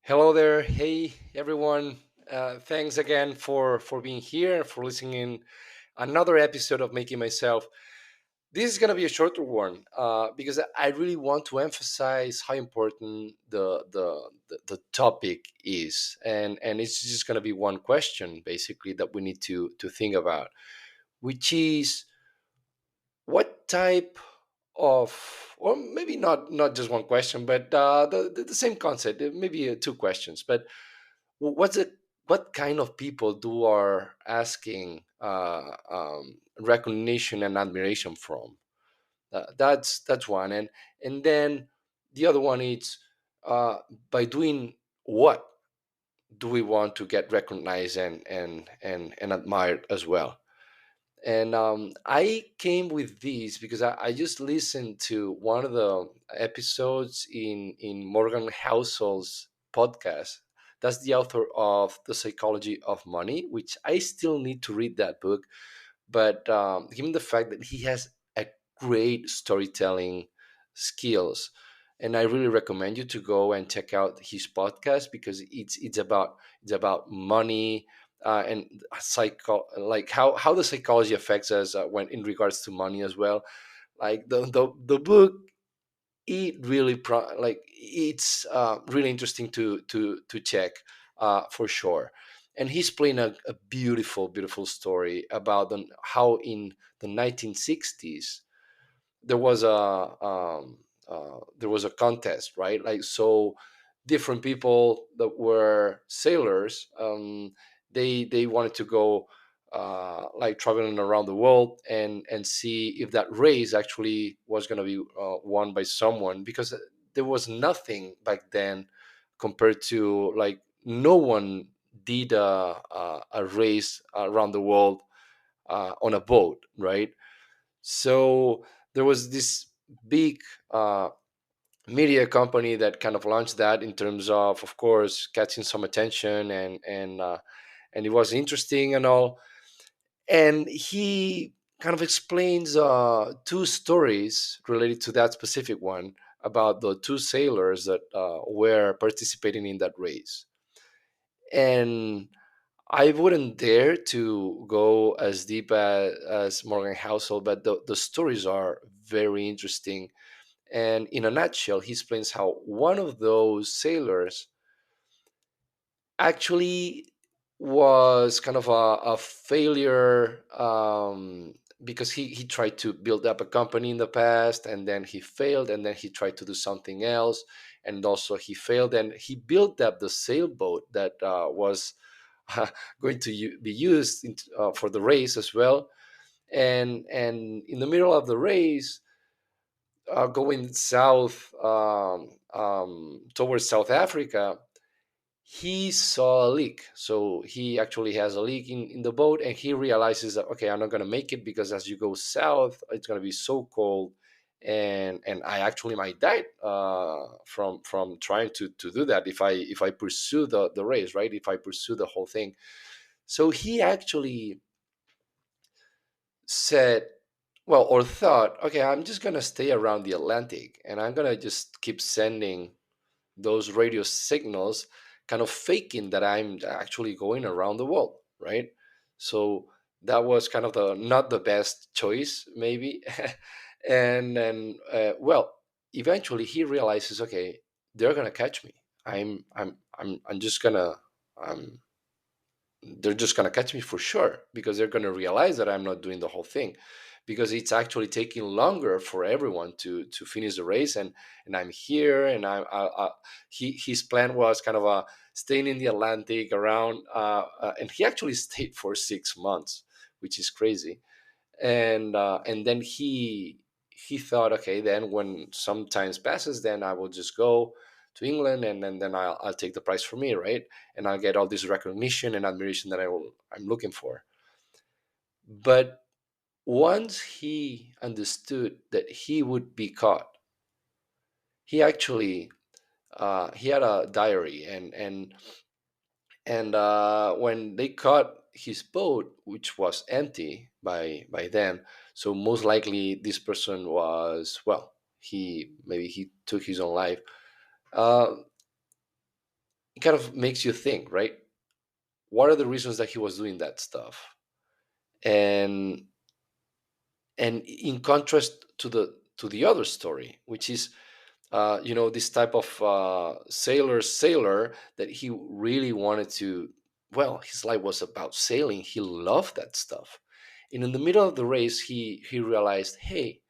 Hello there. Hey, everyone. Thanks again for being here, for listening in another episode of Making Myself. This is going to be a shorter one because I really want to emphasize how important the topic is. And it's just going to be one question, basically, that we need to think about, which is what type of, or maybe not just one question, but the same concept, maybe two questions, but what's it what kind of people do are asking recognition and admiration from? That's one. And then the other one is, uh, by doing what do we want to get recognized and admired as well? And I came with these because I just listened to one of the episodes in Morgan Housel's podcast. That's the author of The Psychology of Money, which I still need to read that book. But given the fact that he has a great storytelling skills, and I really recommend you to go and check out his podcast because it's about money, and like how the psychology affects us when in regards to money as well. Like the book, it really it's really interesting to check, for sure. And he's playing a beautiful story about how in the 1960s there was a contest, right? Like, so different people that were sailors, they wanted to go, like, traveling around the world and see if that race actually was going to be won by someone, because there was nothing back then compared to, like, no one did a race around the world on a boat, right? So there was this big media company that kind of launched that, in terms of course, catching some attention, and it was interesting and all. And he kind of explains two stories related to that specific one, about the two sailors that were participating in that race. And I wouldn't dare to go as deep as Morgan Housel, but the stories are very interesting. And in a nutshell, he explains how one of those sailors actually was kind of a failure, because he tried to build up a company in the past, and then he failed, and then he tried to do something else, and also he failed, and he built up the sailboat that was going to be used for the race as well. And in the middle of the race, going south, towards South Africa, he saw a leak. So he actually has a leak in the boat, and he realizes that, okay, I'm not going to make it, because as you go south, it's going to be so cold, and I actually might die from trying to do that, if I pursue the race, right? If I pursue the whole thing. So he actually said, well, or thought, okay, I'm just going to stay around the Atlantic, and I'm going to just keep sending those radio signals, kind of faking that I'm actually going around the world, right? So that was kind of the not the best choice, maybe. And well, eventually he realizes, okay, they're gonna catch me. I'm just gonna um, they're just going to catch me for sure, because they're going to realize that I'm not doing the whole thing, because it's actually taking longer for everyone to finish the race, and I'm here, and his plan was kind of staying in the Atlantic around, and he actually stayed for 6 months, which is crazy. And then he thought, okay, then when some time passes, then I will just go to England, and then I'll take the prize for me, right? And I'll get all this recognition and admiration that I'm looking for. But once he understood that he would be caught, he actually, he had a diary, and when they caught his boat, which was empty by them, so most likely this person was, well, he maybe he took his own life. uh, it kind of makes you think, right? What are the reasons that he was doing that stuff? And in contrast to the other story, which is this type of sailor that he really wanted to. Well, his life was about sailing. He loved that stuff, and in the middle of the race, he realized, hey,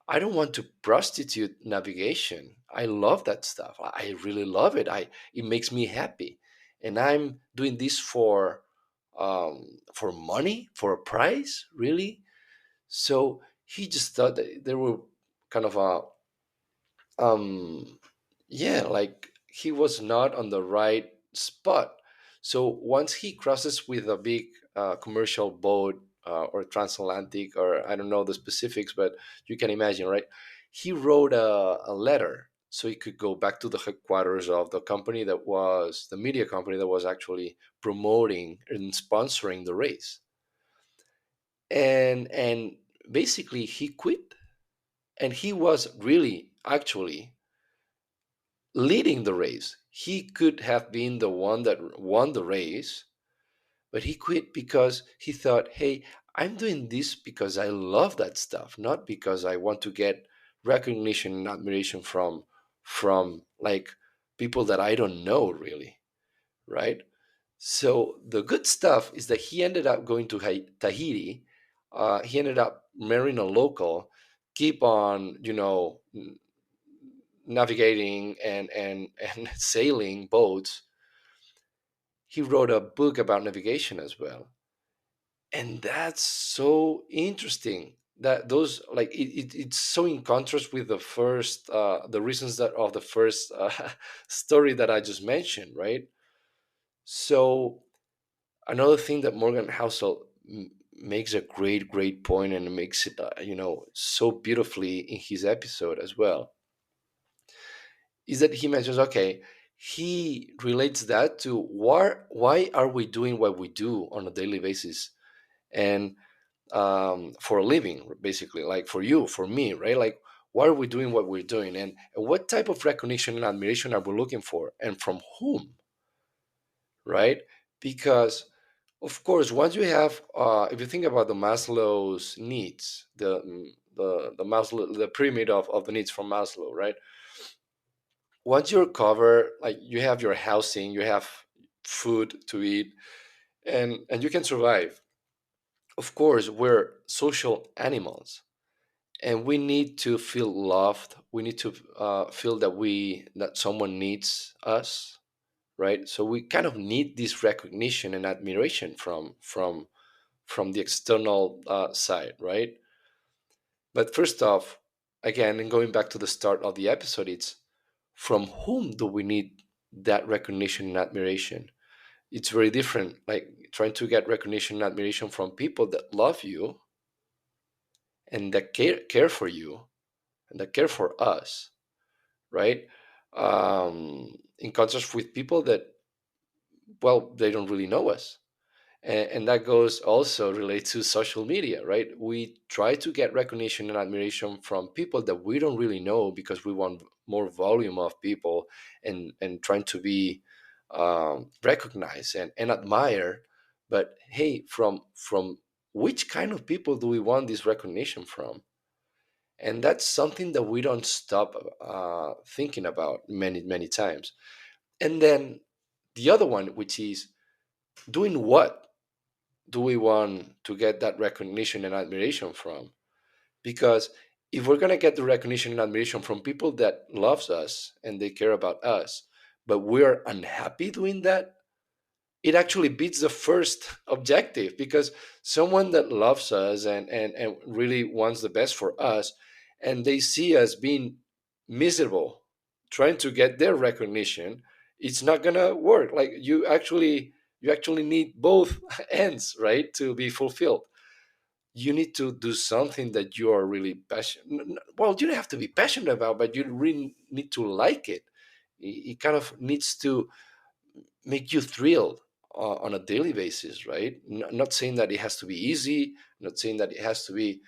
I don't want to prostitute navigation. I love that stuff. I really love it. It makes me happy, and I'm doing this for money, for a prize, really. So he just thought that there were kind of a yeah, like he was not on the right spot. So once he crosses with a big commercial boat, or transatlantic, or I don't know the specifics, but you can imagine, right? He wrote a letter so he could go back to the headquarters of the company, that was the media company that was actually promoting and sponsoring the race. And basically he quit, and he was really actually leading the race. He could have been the one that won the race, but he quit because he thought, hey, I'm doing this because I love that stuff, not because I want to get recognition and admiration from like people that I don't know really, right? So the good stuff is that he ended up going to Tahiti. He ended up marrying a local, keep on, navigating and sailing boats. He wrote a book about navigation as well, and that's so interesting. That those like it's so in contrast with the reasons that of the first story that I just mentioned, right? So another thing that Morgan Housel makes a great point, and makes it so beautifully in his episode as well, is that he mentions, okay, he relates that to why are we doing what we do on a daily basis, and for a living, basically, like for you, for me, right? Like, why are we doing what we're doing, and what type of recognition and admiration are we looking for, and from whom, right? Because of course, once you have, if you think about the Maslow's needs, the Maslow, the pyramid of the needs from Maslow, right? Once you're covered, like you have your housing, you have food to eat, and you can survive. Of course, we're social animals, and we need to feel loved. We need to feel that someone needs us, right? So we kind of need this recognition and admiration from the external side, right? But first off, again, and going back to the start of the episode, it's from whom do we need that recognition and admiration? It's very different. Like trying to get recognition and admiration from people that love you and that care for you and that care for us, right? In contrast with people that, well, they don't really know us. And that goes also related to social media, right? We try to get recognition and admiration from people that we don't really know because we want more volume of people, and trying to be recognized and admired. But hey, from which kind of people do we want this recognition from? And that's something that we don't stop thinking about many times. And then the other one, which is doing what do we want to get that recognition and admiration from? Because if we're going to get the recognition and admiration from people that loves us and they care about us, but we're unhappy doing that, it actually beats the first objective, because someone that loves us and really wants the best for us, and they see us being miserable trying to get their recognition, it's not gonna work. Like you actually need both ends, right, to be fulfilled. You need to do something that you are really passionate, well, you don't have to be passionate about, but you really need to like it. It kind of needs to make you thrilled on a daily basis, right? Not saying that it has to be easy, not saying that it has to be,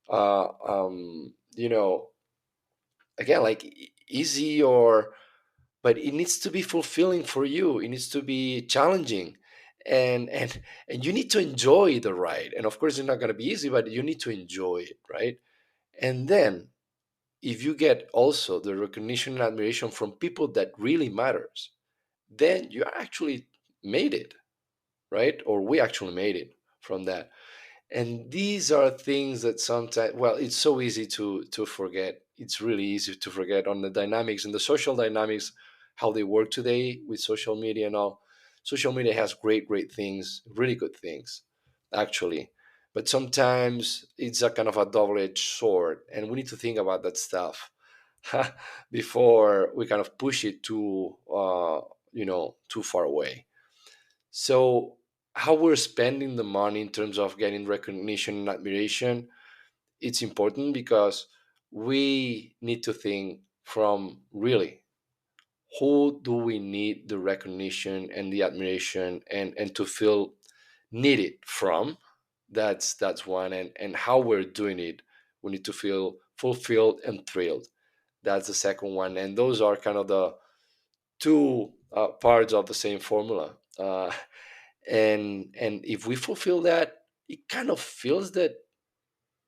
uh, um, you know, again, like easy, but it needs to be fulfilling for you. It needs to be challenging, and you need to enjoy the ride. And of course, it's not going to be easy, but you need to enjoy it, right? And then if you get also the recognition and admiration from people that really matters, then you actually made it, right? Or we actually made it from that. And these are things that sometimes, well, it's so easy to forget. It's really easy to forget on the dynamics and the social dynamics, how they work today with social media and all. Social media has great things, really good things, actually, but sometimes it's a kind of a double-edged sword, and we need to think about that stuff before we kind of push it too too far away. So, how we're spending the money in terms of getting recognition and admiration, it's important because we need to think from really who do we need the recognition and the admiration and to feel needed from. That's one, and how we're doing it. We need to feel fulfilled and thrilled. That's the second one, and those are kind of the two parts of the same formula. And if we fulfill that, it kind of feels that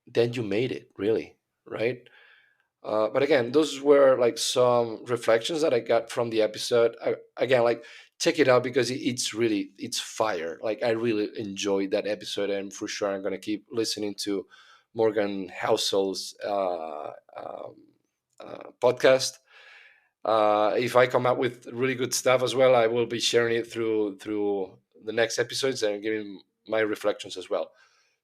then you made it, really, right? But again, those were like some reflections that I got from the episode. Again, like, check it out because it's really, it's fire. Like, I really enjoyed that episode, and for sure I'm gonna keep listening to Morgan Housel's podcast. If I come up with really good stuff as well, I will be sharing it through the next episodes and giving my reflections as well.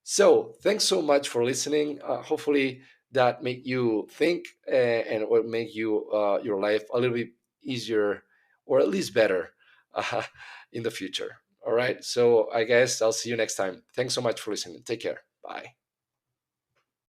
So thanks so much for listening. Hopefully that make you think, and it will make you your life a little bit easier, or at least better, uh, in the future. All right. So I guess I'll see you next time. Thanks so much for listening. Take care. Bye.